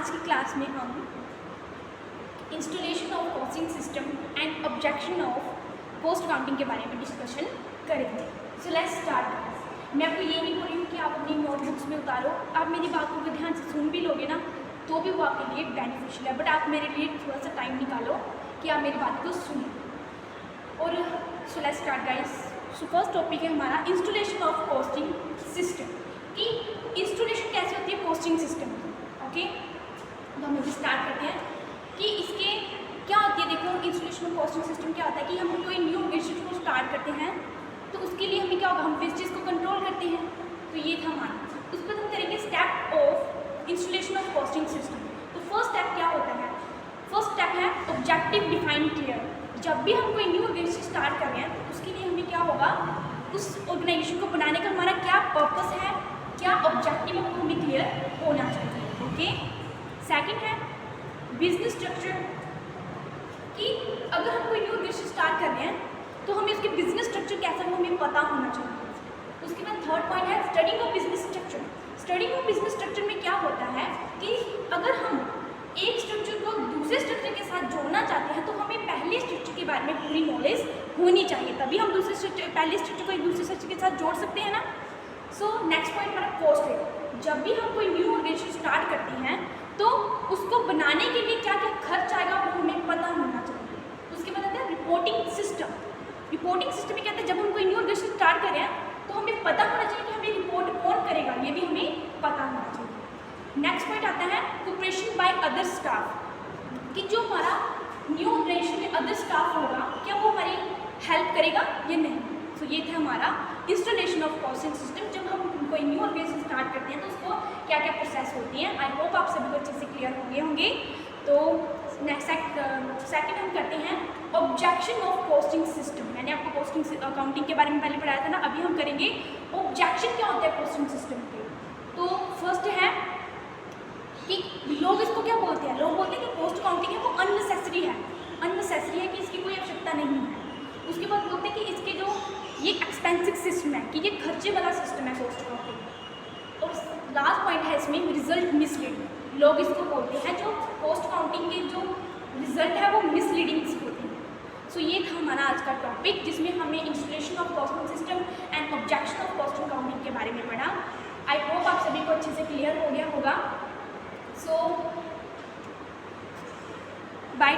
आज की क्लास में हम installation of costing system and objection of cost accounting के बारे में डिस्कशन करेंगे। So let's start. मैं आपको ये नहीं बोल रही हूँ कि आप अपनी नोटबुक्स में उतारो, आप मेरी बात को ध्यान से सुन भी लोगे ना तो भी वो आपके लिए बेनिफिशियल है, बट आप मेरे लिए थोड़ा सा टाइम निकालो कि आप मेरी बात को सुनो। और so let's start guys. So first topic है हमारा इंस्टॉलेशन ऑफ कॉस्टिंग सिस्टम, कि इंस्टॉलेशन कैसे होती है कॉस्टिंग सिस्टम की। ओके, तो हम अभी स्टार्ट करते हैं कि इसके क्या होती है। देखो, इंस्टॉलेशन ऑफ कॉस्टिंग सिस्टम क्या होता है कि हम कोई न्यू बिजनेस को स्टार्ट करते हैं तो उसके लिए हमें क्या होगा, हम वेस्टेज को कंट्रोल करते हैं। तो ये था हमारा, उस पर हम करेंगे step of installation of costing system. तो फर्स्ट स्टेप क्या होता है, फर्स्ट स्टेप है ऑब्जेक्टिव डिफाइन क्लियर। जब भी हम कोई न्यू बिजनेस स्टार्ट कर रहे हैं तो उसके लिए हमें क्या होगा, उस ऑर्गेनाइजेशन को बनाने का हमारा क्या पर्पस है, क्या ऑब्जेक्टिव है, वो हमें क्लियर होना चाहिए। ओके, सेकंड है बिजनेस स्ट्रक्चर, कि अगर हम कोई न्यू बिजनेस स्टार्ट कर रहे हैं तो हमें उसके बिजनेस स्ट्रक्चर कैसा है वो हमें पता होना चाहिए। उसके बाद थर्ड पॉइंट है studying of business structure. Studying of business structure में क्या होता है कि अगर हम एक स्ट्रक्चर को दूसरे स्ट्रक्चर के साथ जोड़ना चाहते हैं तो हमें पहले स्ट्रक्चर के बारे में पूरी नॉलेज होनी चाहिए, तभी हम दूसरे स्ट्रक्चर पहले स्ट्रक्चर को एक दूसरे स्ट्रक्चर के साथ जोड़ सकते हैं ना। सो नेक्स्ट पॉइंट हमारा कॉस्ट है। जब भी हम कोई न्यू ऑर्गेनाइजेशन स्टार्ट करते हैं तो उसको बनाने के लिए क्या क्या खर्च आएगा वो हमें पता होना चाहिए। उसके बाद आता है रिपोर्टिंग सिस्टम। रिपोर्टिंग सिस्टम में क्या होता है, जब हम कोई न्यू ऑर्गेनाइजेशन स्टार्ट कर रहे हैं तो हमें पता होना चाहिए कि हमें रिपोर्ट कौन करेगा, ये भी हमें पता होना चाहिए। नेक्स्ट पॉइंट आता है कोऑपरेशन बाय अदर स्टाफ, कि जो हमारा न्यू ऑर्गेनाइजेशन में अदर स्टाफ होगा क्या वो हमारी हेल्प करेगा या नहीं। तो ये था हमारा इंस्टॉलेशन ऑफ कॉस्टिंग सिस्टम। जब हम कोई न्यू ऑर्गेनाइजेशन स्टार्ट करते हैं तो उसको क्या क्या प्रोसेस होती हैं। आई होप आप सभी को अच्छे से क्लियर होंगे। तो नेक्स्ट सेकंड हम करते हैं ऑब्जेक्शन ऑफ कॉस्टिंग सिस्टम। मैंने आपको कॉस्टिंग अकाउंटिंग के बारे में पहले पढ़ाया था ना, अभी हम करेंगे ऑब्जेक्शन क्या होता है कॉस्टिंग सिस्टम के। तो फर्स्ट है कि लोग इसको क्या बोलते हैं, लोग बोलते हैं कि कॉस्ट अकाउंटिंग है वो अननेसेसरी है, अननेसेसरी है कि इसकी कोई आवश्यकता नहीं है। उसके बाद बोलते हैं कि इसके जो ये एक्सपेंसिव सिस्टम है, कि ये खर्चे वाला सिस्टम है कॉस्ट अकाउंटिंग। और लास्ट पॉइंट है इसमें रिजल्ट मिसलीडिंग। लोग इसको बोलते हैं जो कॉस्ट अकाउंटिंग के जो रिजल्ट है वो मिसलीडिंग होते हैं। सो ये था हमारा आज का टॉपिक, जिसमें हमने installation of costing system and objection of cost accounting के बारे में पढ़ा। आई होप आप सभी को अच्छे से क्लियर हो गया होगा। सो